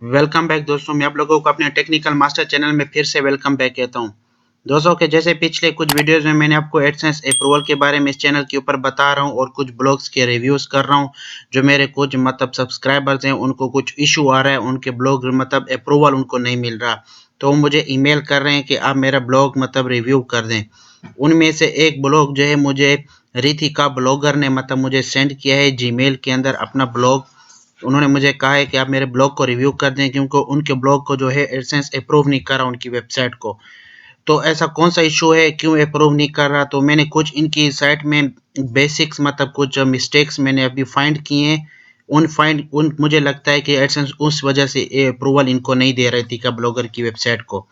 Welcome back दोस्तों। मैं आप लोगों को अपने टेक्निकल मास्टर चैनल में फिर से वेलकम बैक कहता हूं। दोस्तों के जैसे पिछले कुछ वीडियोस में मैंने आपको एडसेंस अप्रूवल के बारे में इस चैनल के ऊपर बता रहा हूं और कुछ ब्लॉग्स के रिव्यूज़ कर रहा हूं। जो मेरे कुछ सब्सक्राइबर्स हैं उनको कुछ इशू आ रहा है, उनके ब्लॉग अप्रूवल उनको नहीं मिल रहा, तो वो मुझे ईमेल कर रहे हैं कि आप मेरा ब्लॉग रिव्यू कर दें। उनमें से एक ब्लॉग जो है मुझे रितिका ब्लॉगर ने मुझे सेंड किया है जीमेल के अंदर अपना ब्लॉग। उन्होंने मुझे कहा है कि आप मेरे ब्लॉग को रिव्यू कर दें क्योंकि उनके ब्लॉग को जो है एडसेंस अप्रूव नहीं कर रहा उनकी वेबसाइट को। तो ऐसा कौन सा इशू है, क्यों अप्रूव नहीं कर रहा? तो मैंने कुछ इनकी साइट में बेसिक्स कुछ मिस्टेक्स मैंने अभी फाइंड किए हैं। उन मुझे लगता है कि एडसेंस उस वजह से अप्रूवल इनको नहीं दे रही थी का ब्लॉगर की वेबसाइट को।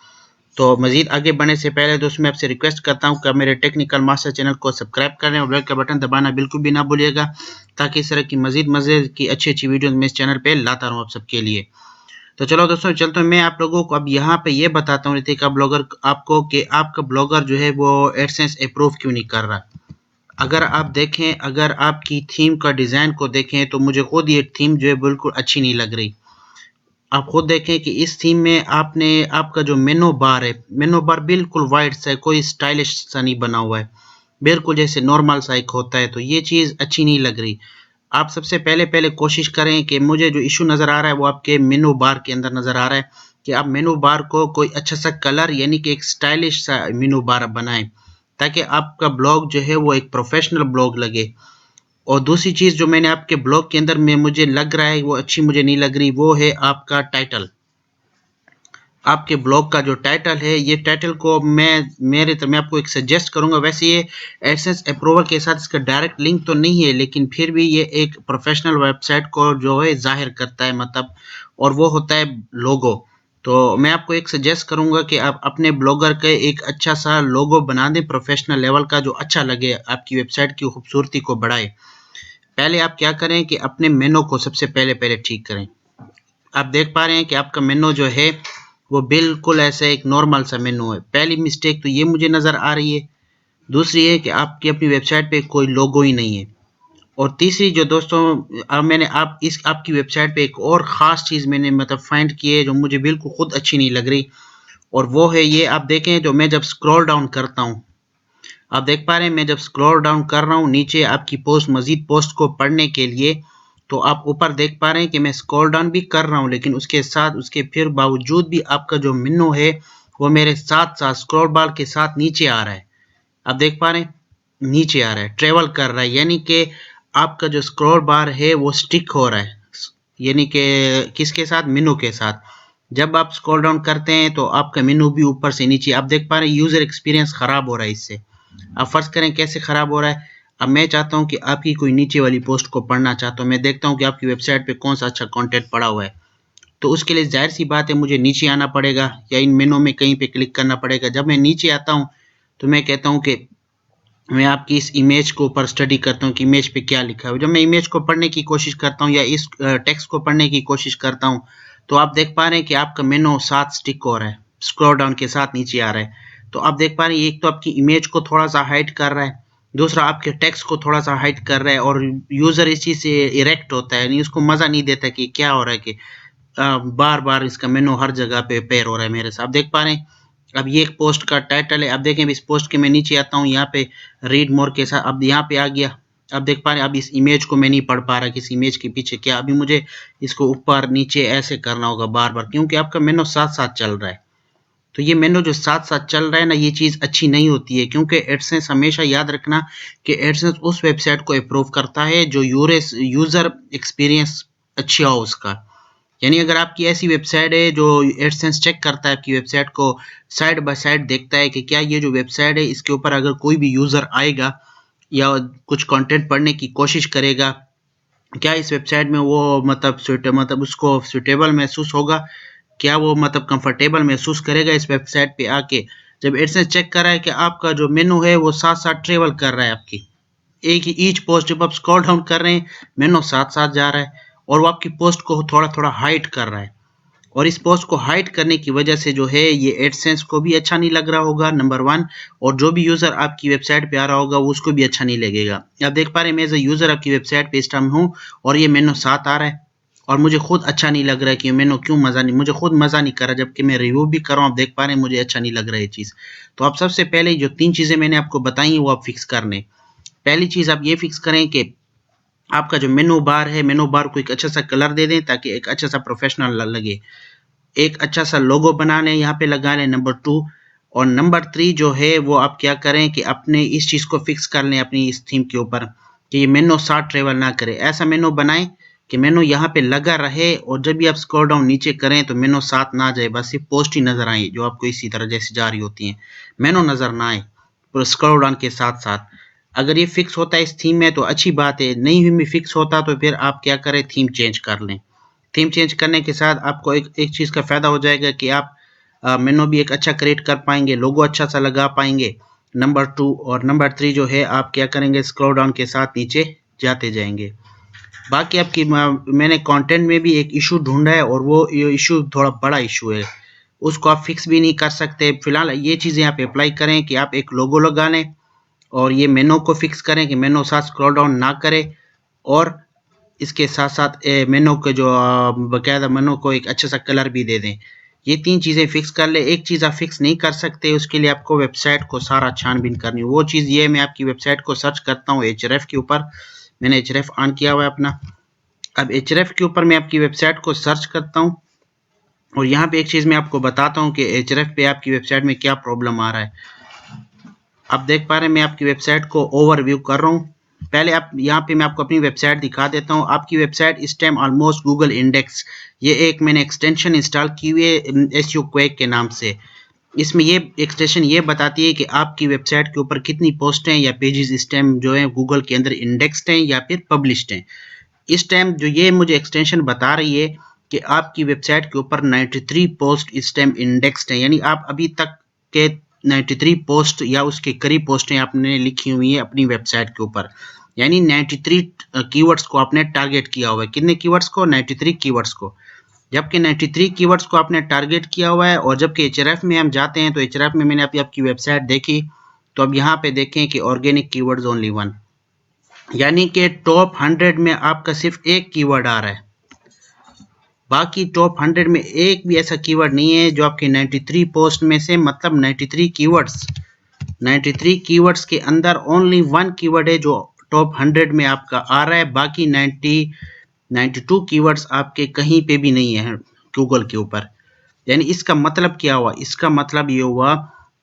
तो मज़ीद आगे बढ़ने से पहले दोस्तों मैं आपसे रिक्वेस्ट करता हूँ कि आप मेरे टेक्निकल मास्टर चैनल को सब्सक्राइब करें और बेल का बटन दबाना बिल्कुल भी ना भूलिएगा, ताकि इस तरह की मज़ीद मज़े की अच्छी वीडियोस मैं इस चैनल पे लाता रहूँ आप सबके लिए। तो चलो दोस्तों चलते हैं, मैं आप लोगों को अब यहाँ पे ये बताता हूँ ऋतिका ब्लॉगर आपको कि आपका ब्लॉगर जो है वो एडसेंस अप्रूव क्यों नहीं कर रहा। अगर आप देखें, अगर आपकी थीम का डिज़ाइन को देखें तो मुझे खुद ये थीम जो है बिल्कुल अच्छी नहीं लग रही। आप खुद देखें कि इस थीम में आपने आपका जो मेनू बार है, मेनू बार बिल्कुल वाइड सा है, कोई स्टाइलिश सा नहीं बना हुआ है, बिल्कुल जैसे नॉर्मल सा एक होता है। तो ये चीज़ अच्छी नहीं लग रही। आप सबसे पहले कोशिश करें कि मुझे जो इशू नज़र आ रहा है वो आपके मेनू बार के अंदर नज़र आ रहा है कि आप मेनू बार को कोई अच्छा सा कलर यानी कि एक स्टाइलिश सा मेनू बार बनाएं, ताकि आपका ब्लॉग जो है वो एक प्रोफेशनल ब्लॉग लगे। और दूसरी चीज़ जो मैंने आपके ब्लॉग के अंदर में मुझे लग रहा है वो अच्छी मुझे नहीं लग रही, वो है आपका टाइटल। आपके ब्लॉग का जो टाइटल है, ये टाइटल को मैं आपको एक सजेस्ट करूंगा। वैसे ये एडसेंस अप्रूवल के साथ इसका डायरेक्ट लिंक तो नहीं है, लेकिन फिर भी ये एक प्रोफेशनल वेबसाइट को जो है जाहिर करता है और वो होता है लोगो। तो मैं आपको एक सजेस्ट करूंगा कि आप अपने ब्लॉगर का एक अच्छा सा लोगो बना दें प्रोफेशनल लेवल का, जो अच्छा लगे, आपकी वेबसाइट की खूबसूरती को बढ़ाए। पहले आप क्या करें कि अपने मेनू को सबसे पहले ठीक करें। आप देख पा रहे हैं कि आपका मेनू जो है वो बिल्कुल ऐसा एक नॉर्मल सा मेनू है। पहली मिस्टेक तो ये मुझे नज़र आ रही है। दूसरी है कि आपकी अपनी वेबसाइट पे कोई लोगो ही नहीं है। और तीसरी जो दोस्तों, अब मैंने आप इस आपकी वेबसाइट पे एक और ख़ास चीज़ मैंने फाइंड की है जो मुझे बिल्कुल खुद अच्छी नहीं लग रही, और वो है ये। आप देखें, जो मैं जब स्क्रॉल डाउन करता हूँ, आप देख पा रहे हैं मैं जब स्क्रॉल डाउन कर रहा हूँ नीचे आपकी पोस्ट, मज़ीद पोस्ट को पढ़ने के लिए, तो आप ऊपर देख पा रहे हैं कि मैं स्क्रॉल डाउन भी कर रहा हूँ, लेकिन उसके साथ उसके फिर बावजूद भी आपका जो मेनू है वो मेरे साथ-साथ स्क्रॉल बार के साथ नीचे आ रहा है। आप देख पा रहे हैं नीचे आ रहा है, ट्रैवल कर रहा है, यानी कि आपका जो स्क्रॉल बार है वो स्टिक हो रहा है, यानी कि किसके साथ? मेनू के साथ। जब आप स्क्रॉल डाउन करते हैं तो आपका मेनू भी ऊपर से नीचे, आप देख पा रहे हैं यूज़र एक्सपीरियंस ख़राब हो रहा है इससे। अब फ़र्ज़ करें कैसे ख़राब हो रहा है। अब मैं चाहता हूँ कि आपकी कोई नीचे वाली पोस्ट को पढ़ना चाहता हूँ, मैं देखता हूँ कि आपकी वेबसाइट पे कौन सा अच्छा कंटेंट पड़ा हुआ है, तो उसके लिए ज़ाहिर सी बात है मुझे नीचे आना पड़ेगा या इन मेनू में कहीं पे क्लिक करना पड़ेगा। जब मैं नीचे आता हूँ तो मैं कहता हूँ कि मैं आपकी इस इमेज को ऊपर स्टडी करता हूँ कि इमेज पे क्या लिखा है। जब मैं इमेज को पढ़ने की कोशिश करता हूँ या इस टेक्स्ट को पढ़ने की कोशिश करता हूँ, तो आप देख पा रहे हैं कि आपका मेनू साथ स्टिक हो रहा है, स्क्रॉल डाउन के साथ नीचे आ रहा है। तो आप देख पा रहे हैं एक तो आपकी इमेज को थोड़ा सा हाइड कर रहा है, दूसरा आपके टेक्स्ट को थोड़ा सा हाइड कर रहा है, और यूज़र इस चीज़ से इरेक्ट होता है, नहीं उसको मज़ा नहीं देता कि क्या हो रहा है कि बार बार इसका मेनू हर जगह पे पेयर हो रहा है मेरे साथ। आप देख पा रहे हैं अब ये एक पोस्ट का टाइटल है। अब देखें इस पोस्ट के मैं नीचे आता हूँ, यहाँ पे रीड मोर के साथ अब यहाँ पे आ गया। अब देख पा रहे हैं अब इस इमेज को मैं नहीं पढ़ पा रहा कि इस इमेज के पीछे क्या। अभी मुझे इसको ऊपर नीचे ऐसे करना होगा बार बार, क्योंकि आपका मेनू साथ साथ चल रहा है। तो ये मेनू जो साथ साथ चल रहा है ना, ये चीज़ अच्छी नहीं होती है, क्योंकि एडसेंस हमेशा याद रखना कि एडसेंस उस वेबसाइट को अप्रूव करता है जो यूज़र एक्सपीरियंस अच्छा हो उसका। यानी अगर आपकी ऐसी वेबसाइट है जो एडसेंस चेक करता है आपकी वेबसाइट को, साइड बाय साइड देखता है कि क्या ये जो वेबसाइट है इसके ऊपर अगर कोई भी यूज़र आएगा या कुछ कंटेंट पढ़ने की कोशिश करेगा, क्या इस वेबसाइट में वो उसको सूटेबल महसूस होगा, क्या वो कंफर्टेबल महसूस करेगा इस वेबसाइट पे आके। जब एडसेंस चेक कर रहा है कि आपका जो मेनू है वो साथ साथ ट्रेवल कर रहा है, आपकी एक ही ईच पोस्ट जब आप स्क्रॉल डाउन कर रहे हैं मेनू साथ साथ जा रहा है, और वो आपकी पोस्ट को थोड़ा थोड़ा हाइड कर रहा है। और इस पोस्ट को हाइड करने की वजह से जो है ये एडसेंस को भी अच्छा नहीं लग रहा होगा, नंबर 1, और जो भी यूज़र आपकी वेबसाइट पे आ रहा होगा वो उसको भी अच्छा नहीं लगेगा। आप देख पा रहे हैं मैं एज़ अ यूज़र आपकी वेबसाइट पे इस टाइम हूँ और ये मेनू साथ आ रहा है, और मुझे खुद अच्छा नहीं लग रहा है कि मैंने क्यों मज़ा नहीं, मुझे खुद मज़ा नहीं कर रहा, जबकि मैं रिव्यू भी कर रहा हूँ, आप देख पा रहे हैं मुझे अच्छा नहीं लग रहा है ये चीज़। तो आप सबसे पहले जो 3 चीज़ें मैंने आपको बताई वो आप फिक्स कर लें। पहली चीज़ आप ये फिक्स करें कि आपका जो मेनू बार है, मेनू बार को एक अच्छा सा कलर दे दें ताकि एक अच्छा सा प्रोफेशनल लगे। एक अच्छा सा लोगो बना लें, यहाँ पे लगा लें नंबर 2। और नंबर 3 जो है वो आप क्या करें कि अपने इस चीज़ को फिक्स कर लें अपनी इस थीम के ऊपर कि ये मेनू साथ ट्रेवल ना करे। ऐसा मेनू बनाएं कि मेनू यहाँ पे लगा रहे और जब भी आप स्क्रॉल डाउन नीचे करें तो मेनू साथ ना जाए, बस सिर्फ पोस्ट ही नजर आए जो आपको इसी तरह जैसे जा रही होती हैं, मेनू नजर ना आए स्क्रॉल डाउन के साथ साथ। अगर ये फिक्स होता है इस थीम में तो अच्छी बात है, नहीं भी फिक्स होता तो फिर आप क्या करें, थीम चेंज कर लें। थीम चेंज करने के साथ आपको एक चीज़ का फ़ायदा हो जाएगा कि आप मेनू भी एक अच्छा क्रिएट कर पाएंगे, लोगो अच्छा सा लगा पाएंगे। नंबर 2 और नंबर 3 जो है आप क्या करेंगे, स्क्रॉल डाउन के साथ नीचे जाते जाएंगे। बाकी आपकी मैंने कंटेंट में भी एक इशू ढूंढा है और वो इशू थोड़ा बड़ा इशू है, उसको आप फिक्स भी नहीं कर सकते। फिलहाल ये चीज़ें आप अप्लाई करें कि आप एक लोगो लगा लें और ये मेनू को फिक्स करें कि मेनू साथ स्क्रॉल डाउन ना करे, और इसके साथ साथ मेनू के जो बाकायदा मेनू को एक अच्छा सा कलर भी दे दें। ये 3 चीज़ें फिक्स कर ले। एक चीज़ आप फिक्स नहीं कर सकते, उसके लिए आपको वेबसाइट को सारा छानबीन करनी है। वो चीज़ ये मैं आपकी वेबसाइट को सर्च करता हूँ एचरेफ के ऊपर, मैंने एचरेफ ऑन किया हुआ है अपना। अब एचरेफ के ऊपर मैं आपकी वेबसाइट को सर्च करता हूँ और यहाँ पे एक चीज़ मैं आपको बताता हूँ कि एचरेफ पे आपकी वेबसाइट में क्या प्रॉब्लम आ रहा है। आप देख पा रहे हैं मैं आपकी वेबसाइट को ओवरव्यू कर रहा हूँ। पहले आप यहाँ पे मैं आपको अपनी वेबसाइट दिखा देता हूँ। आपकी वेबसाइट इस टाइम ऑलमोस्ट गूगल इंडेक्स, ये एक मैंने एक्सटेंशन इंस्टॉल की हुई है एसईओ क्वेक के नाम से। इसमें ये एक्सटेंशन ये बताती है कि आपकी वेबसाइट के ऊपर कितनी पोस्ट हैं या पेजेस इस टाइम जो है गूगल के अंदर इंडेक्स्ड हैं या फिर पब्लिश्ड हैं। इस टाइम जो ये मुझे एक्सटेंशन बता रही है कि आपकी वेबसाइट के ऊपर 93 पोस्ट इस टाइम इंडेक्स्ड हैं, यानी आप अभी तक के 93 पोस्ट या उसके करीब पोस्टें आपने लिखी हुई हैं अपनी वेबसाइट के ऊपर, यानी 93 कीवर्ड्स को आपने टारगेट किया हुआ है। कितने कीवर्ड्स को? 93 कीवर्ड्स को। जबकि 93 कीवर्ड्स को आपने टारगेट किया हुआ है। और जबकि एचआरएफ में हम जाते हैं तो एचआरएफ में मैंने अभी आपकी वेबसाइट देखी, तो अब यहाँ पे देखें कि ऑर्गेनिक कीवर्ड्स ओनली 1, यानी कि टॉप 100 में आपका सिर्फ एक कीवर्ड आ रहा है, बाकी टॉप 100 में एक भी ऐसा कीवर्ड नहीं है जो आपके 93 पोस्ट में से, मतलब 93 कीवर्ड्स के अंदर ओनली 1 कीवर्ड है जो टॉप 100 में आपका आ रहा है, बाकी 92 कीवर्ड्स आपके कहीं पे भी नहीं है गूगल के ऊपर। यानी इसका मतलब क्या हुआ? इसका मतलब ये हुआ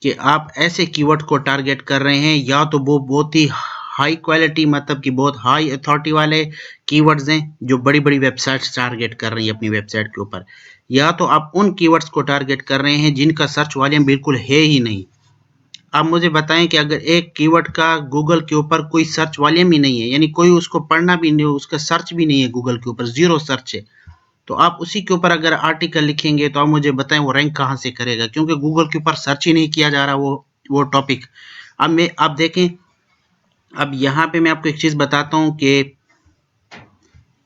कि आप ऐसे कीवर्ड को टारगेट कर रहे हैं, या तो वो बहुत ही हाई क्वालिटी, मतलब कि बहुत हाई अथॉरिटी वाले कीवर्ड्स हैं जो बड़ी बड़ी वेबसाइट्स टारगेट कर रही हैं अपनी वेबसाइट के ऊपर, या तो आप उन कीवर्ड्स को टारगेट कर रहे हैं जिनका सर्च वॉल्यूम बिल्कुल है ही नहीं। आप मुझे बताएं कि अगर एक कीवर्ड का गूगल के ऊपर कोई सर्च वॉल्यूम ही नहीं है, यानी कोई उसको पढ़ना भी नहीं, उसका सर्च भी नहीं है गूगल के ऊपर, जीरो सर्च है, तो आप उसी के ऊपर अगर आर्टिकल लिखेंगे तो आप मुझे बताएं वो रैंक कहाँ से करेगा, क्योंकि गूगल के ऊपर सर्च ही नहीं किया जा रहा वो टॉपिक। अब आप देखें, अब यहाँ पे मैं आपको एक चीज़ बताता हूँ कि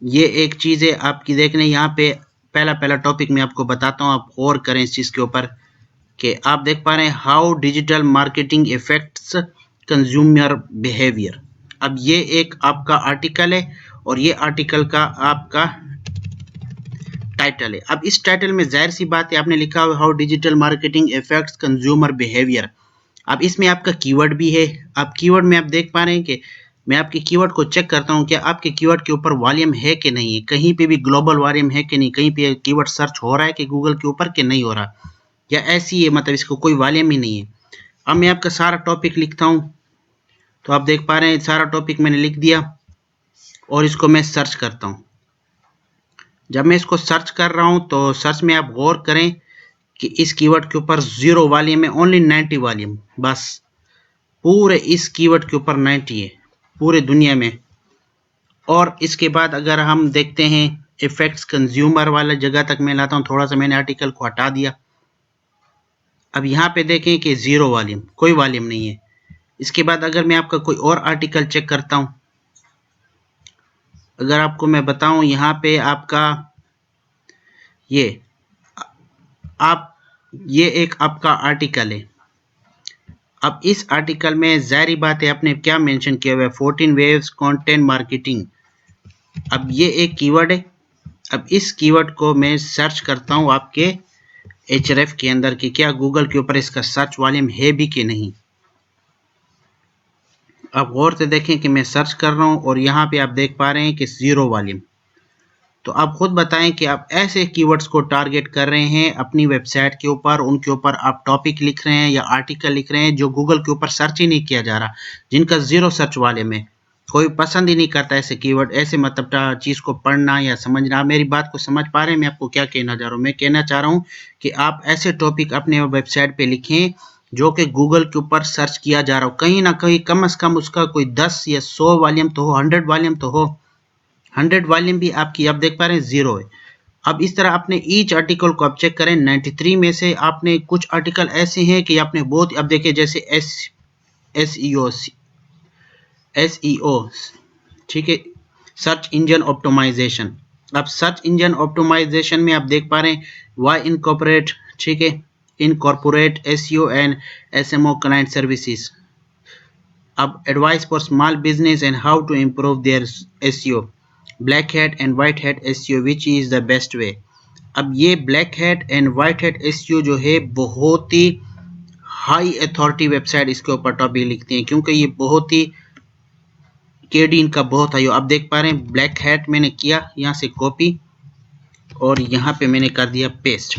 ये एक चीज़ है आपकी देखने, यहाँ पे पहला टॉपिक मैं आपको बताता हूँ, आप और करें इस चीज़ के ऊपर कि आप देख पा रहे हैं how digital marketing effects consumer behaviour. अब ये एक आपका आर्टिकल है और ये आर्टिकल का आपका टाइटल है। अब इस टाइटल में जाहिर सी बात है आपने लिखा हुआ how digital marketing effects consumer behaviour. अब इसमें आपका कीवर्ड भी है। अब कीवर्ड में आप देख पा रहे हैं कि मैं आपके कीवर्ड को चेक करता हूं, क्या आपके कीवर्ड के ऊपर वॉल्यूम है कि नहीं है, कहीं पे भी ग्लोबल वॉल्यूम है कि नहीं, कहीं पे कीवर्ड सर्च हो रहा है कि गूगल के ऊपर कि नहीं हो रहा, या ऐसी है मतलब इसको कोई वॉल्यूम ही नहीं है। अब मैं आपका सारा टॉपिक लिखता हूं, तो आप देख पा रहे हैं सारा टॉपिक मैंने लिख दिया और इसको मैं सर्च करता हूं। जब मैं इसको सर्च कर रहा हूं तो सर्च में आप गौर करें कि इस कीवर्ड के ऊपर 0 वॉल्यूम है, ओनली 90 वॉल्यूम, बस पूरे इस कीवर्ड के ऊपर 90 है पूरे दुनिया में। और इसके बाद अगर हम देखते हैं इफेक्ट्स कंज्यूमर वाला जगह तक मैं लाता हूं, थोड़ा सा मैंने आर्टिकल को हटा दिया। अब यहाँ पे देखें कि 0 वॉल्यूम, कोई वॉल्यूम नहीं है। इसके बाद अगर मैं आपका कोई और आर्टिकल चेक करता हूं, अगर आपको मैं बताऊं यहाँ पे आपका ये आप ये एक आपका आर्टिकल है। अब इस आर्टिकल में जाहिर बात है आपने क्या मेंशन किया हुआ है, 14 वेव्स कंटेंट मार्केटिंग। अब ये एक कीवर्ड है अब इस कीवर्ड को मैं सर्च करता हूँ आपके Href के अंदर कि क्या गूगल के ऊपर इसका सर्च वॉल्यूम है भी कि नहीं। अब गौर से देखें कि मैं सर्च कर रहा हूँ और यहाँ पे आप देख पा रहे हैं कि 0 वॉल्यूम। तो आप खुद बताएं कि आप ऐसे कीवर्ड्स को टारगेट कर रहे हैं अपनी वेबसाइट के ऊपर, उनके ऊपर आप टॉपिक लिख रहे हैं या आर्टिकल लिख रहे हैं जो गूगल के ऊपर सर्च ही नहीं किया जा रहा, जिनका 0 सर्च वॉल्यूम है। कोई पसंद ही नहीं करता ऐसे कीवर्ड, ऐसे मतलब चीज़ को पढ़ना या समझना। आप मेरी बात को समझ पा रहे हैं मैं आपको क्या कहना चाह रहा हूँ। मैं कहना चाह रहा हूँ कि आप ऐसे टॉपिक अपने वेबसाइट पे लिखें जो कि गूगल के ऊपर सर्च किया जा रहा हो, कहीं ना कहीं कम से कम उसका कोई 10 या 100 वॉल्यूम तो हो, 100 वॉल्यूम तो हो। 100 वॉल्यूम भी आपकी आप देख पा रहे हैं 0 है। अब इस तरह अपने ईच आर्टिकल को आप चेक करें। 93 में से आपने कुछ आर्टिकल ऐसे हैं कि आपने बहुत, अब देखिए जैसे एसईओ, ठीक है, सर्च इंजन ऑप्टिमाइजेशन। अब सर्च इंजन ऑप्टिमाइजेशन में आप देख पा रहे हैं वाई इनकॉर्पोरेट, ठीक है, incorporate SEO and SMO client services. अब advice for small business and how to improve their SEO, black hat and white hat SEO which is the best way. अब ये black hat and white hat SEO जो है बहुत ही high authority website इसके ऊपर topic लिखती हैं, क्योंकि ये बहुत ही केडी इनका बहुत है। आप देख पा रहे हैं ब्लैक हैट मैंने किया यहाँ से कॉपी और यहाँ पे मैंने कर दिया पेस्ट,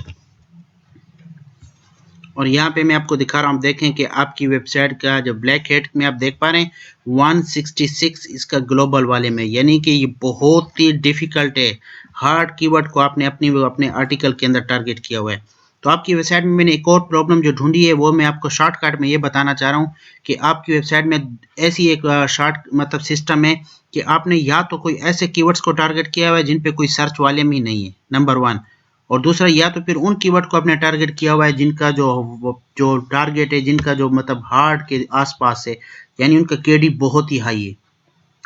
और यहाँ पे मैं आपको दिखा रहा हूँ। देखें कि आपकी वेबसाइट का जो ब्लैक हैट में आप देख पा रहे हैं 166 इसका ग्लोबल वाले में, यानी कि ये बहुत ही डिफिकल्ट है। हार्ड कीवर्ड को आपने अपने आर्टिकल के अंदर टारगेट किया हुआ है। तो आपकी वेबसाइट में मैंने एक और प्रॉब्लम जो ढूंढी है वो मैं आपको शॉर्टकट में ये बताना चाह रहा हूँ कि आपकी वेबसाइट में ऐसी एक शॉर्ट मतलब सिस्टम है कि आपने या तो कोई ऐसे कीवर्ड्स को टारगेट किया हुआ है जिन पे कोई सर्च वॉल्यूम ही नहीं है, नंबर 1, और दूसरा या तो फिर उन कीवर्ड को आपने टारगेट किया हुआ है जिनका जो टारगेट है, जिनका जो मतलब हार्ड के आसपास है, यानी उनका केडी बहुत ही हाई है।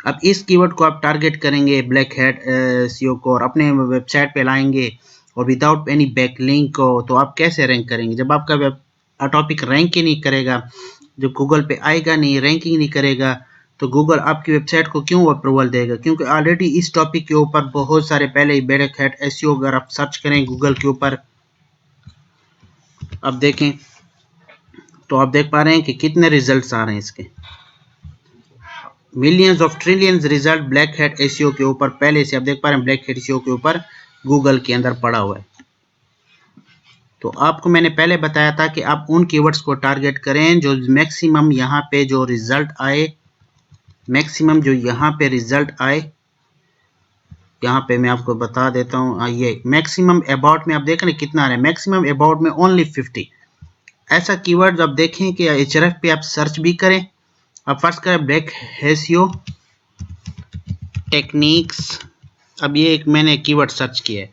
अब इस कीवर्ड को आप टारगेट करेंगे ब्लैक हैट एसईओ को और अपने वेबसाइट पे लाएंगे और विदाउट एनी बैकलिंक को, तो आप कैसे रैंक करेंगे जब आपका टॉपिक रैंक ही नहीं करेगा, जब गूगल पे आएगा नहीं, रैंकिंग नहीं करेगा, तो गूगल आपकी वेबसाइट को क्यों अप्रूवल देगा? क्योंकि ऑलरेडी इस टॉपिक के ऊपर बहुत सारे पहले ही ब्लैक हैट एसईओ अगर आप सर्च करें गूगल के ऊपर, अब देखें तो आप देख पा रहे हैं कि कितने रिजल्ट्स आ रहे हैं इसके, millions of trillions result black hat SEO के ऊपर पहले से आप देख पा रहे हैं ब्लैक हैट एसईओ के ऊपर गूगल के अंदर पड़ा हुआ है। तो आपको मैंने पहले बताया था कि आप उन कीवर्ड्स को टारगेट करें जो मैक्सिमम यहाँ पे जो रिजल्ट आए, मैक्सिमम जो यहाँ पे रिजल्ट आए, यहाँ पे मैं आपको बता देता हूँ। ये मैक्सिमम अबाउट में आप देख रहे हैं कितना आ रहा है, मैक्सिमम अबाउट में ओनली 50। ऐसा कीवर्ड आप देखें कि एचआरएफ पे आप सर्च भी करें। अब फर्स्ट करें ब्लैक एसईओ टेक्निक्स। अब ये एक मैंने कीवर्ड सर्च किया है।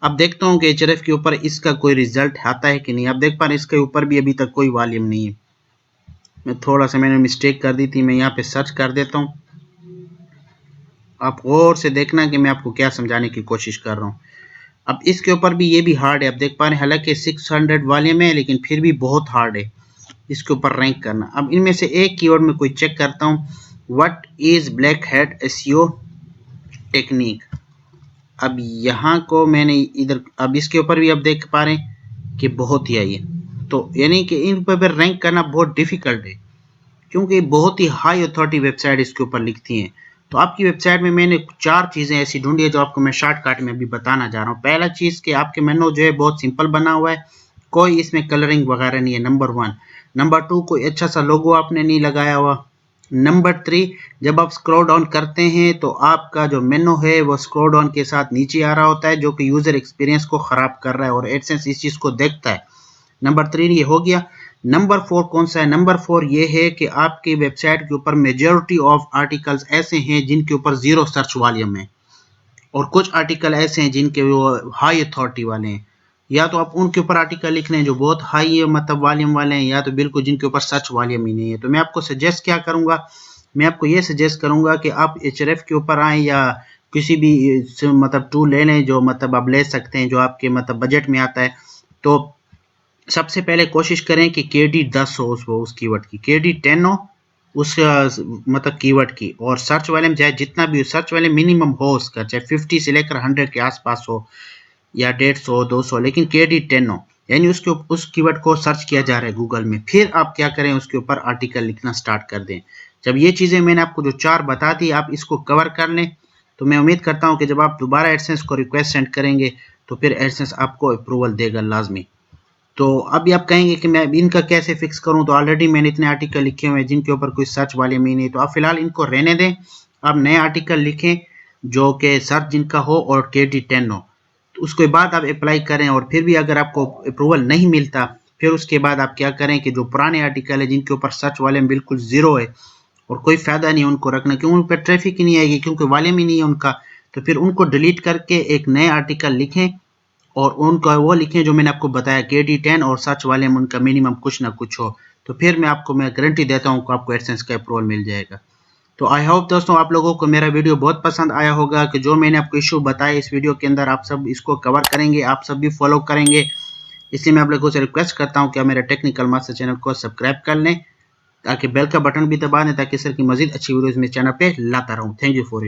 अब देखता हूँ कि एचआरएफ के ऊपर इसका कोई रिजल्ट आता है कि नहीं। आप देख पा रहे हैं इसके ऊपर भी अभी तक कोई वॉल्यूम नहीं है। मैं थोड़ा सा मैंने मिस्टेक कर दी थी, मैं यहाँ पे सर्च कर देता हूँ। आप गौर से देखना कि मैं आपको क्या समझाने की कोशिश कर रहा हूँ। अब इसके ऊपर भी ये भी हार्ड है, आप देख पा रहे हैं हालांकि 600 वॉल्यूम है लेकिन फिर भी बहुत हार्ड है इसके ऊपर रैंक करना। अब इनमें से एक कीवर्ड में कोई चेक करता हूँ, what is black hat SEO technique. अब यहाँ को मैंने इधर, अब इसके ऊपर भी आप देख पा रहे हैं कि बहुत ही आई है, तो यानी कि इन पर रैंक करना बहुत डिफिकल्ट है क्योंकि बहुत ही हाई अथॉरिटी वेबसाइट इसके ऊपर लिखती हैं। तो आपकी वेबसाइट में मैंने 4 चीज़ें ऐसी ढूंढी है जो आपको मैं शॉर्टकट में अभी बताना जा रहा हूँ। पहला चीज़ कि आपके मेनू जो है बहुत सिंपल बना हुआ है, कोई इसमें कलरिंग वगैरह नहीं है, नंबर 1। नंबर 2, कोई अच्छा सा लोगो आपने नहीं लगाया हुआ। नंबर 3, जब आप स्क्रॉल डाउन करते हैं तो आपका जो मेनू है वो स्क्रॉल डाउन के साथ नीचे आ रहा होता है जो कि यूज़र एक्सपीरियंस को ख़राब कर रहा है और एडसेंस इस चीज़ को देखता है। नंबर 3 ये हो गया। नंबर 4 कौन सा है? नंबर 4 ये है कि आपकी वेबसाइट के ऊपर मेजॉरिटी ऑफ आर्टिकल्स ऐसे हैं जिनके ऊपर 0 सर्च वॉल्यूम है और कुछ आर्टिकल ऐसे हैं जिनके वो हाई अथॉरिटी वाले हैं। या तो आप उनके ऊपर आर्टिकल लिख लें जो बहुत हाई मतलब वॉल्यूम वाले हैं, या तो बिल्कुल जिनके ऊपर सर्च वॉल्यूम ही नहीं है। तो मैं आपको सजेस्ट क्या करूंगा, मैं आपको ये सजेस्ट करूंगा कि आप एचआरएफ के ऊपर आएँ या किसी भी मतलब टूल ले लें जो मतलब आप ले सकते हैं जो आपके मतलब बजट में आता है। तो सबसे पहले कोशिश करें कि KD 10 हो उस कीवर्ड की, KD 10 हो उस मतलब कीवर्ड की, और सर्च वाले में चाहे जितना भी हो, सर्च वाले मिनिमम हो उसका, चाहे 50 से लेकर 100 के आसपास हो या 150 200, लेकिन KD 10 हो, यानी उसके उस कीवर्ड को सर्च किया जा रहा है गूगल में। फिर आप क्या करें, उसके ऊपर आर्टिकल लिखना स्टार्ट कर दें। जब ये चीज़ें मैंने आपको जो 4 बता दी, आप इसको कवर कर लें, तो मैं उम्मीद करता हूँ कि जब आप दोबारा एडसेंस को रिक्वेस्ट सेंड करेंगे तो फिर एडसेंस आपको अप्रूवल देगा लाजमी। तो अभी आप कहेंगे कि मैं इनका कैसे फिक्स करूं, तो ऑलरेडी मैंने इतने आर्टिकल लिखे हुए हैं जिनके ऊपर कोई सर्च वाले में नहीं, तो आप फिलहाल इनको रहने दें। आप नए आर्टिकल लिखें जो कि सर्च जिनका हो और KD 10 हो, तो उसके बाद आप अप्लाई करें। और फिर भी अगर आपको अप्रूवल नहीं मिलता, फिर उसके बाद आप क्या करें कि जो पुराने आर्टिकल है जिनके ऊपर सर्च वाले में बिल्कुल जीरो है और कोई फायदा नहीं उनको रखना, क्यों उन पर ट्रैफिक ही नहीं आएगी, क्योंकि वाले में नहीं है उनका, तो फिर उनको डिलीट करके एक नए आर्टिकल लिखें और उनका वो लिखें जो मैंने आपको बताया KD 10, और सर्च वाले में उनका मिनिमम कुछ ना कुछ हो, तो फिर मैं गारंटी देता हूँ कि आपको एडसेंस का अप्रूवल मिल जाएगा। तो आई होप दोस्तों आप लोगों को मेरा वीडियो बहुत पसंद आया होगा, कि जो मैंने आपको इशू बताया इस वीडियो के अंदर आप सब इसको कवर करेंगे, आप सब भी फॉलो करेंगे। इसलिए मैं आप लोगों से रिक्वेस्ट करता हूँ कि आप मेरे टेक्निकल मास्टर चैनल को सब्सक्राइब कर लें, ताकि बेल का बटन भी दबा दें, ताकि इस तरह की मजीद अच्छी वीडियोज़ मेरे चैनल पे लाता रहूँ। Thank you for it.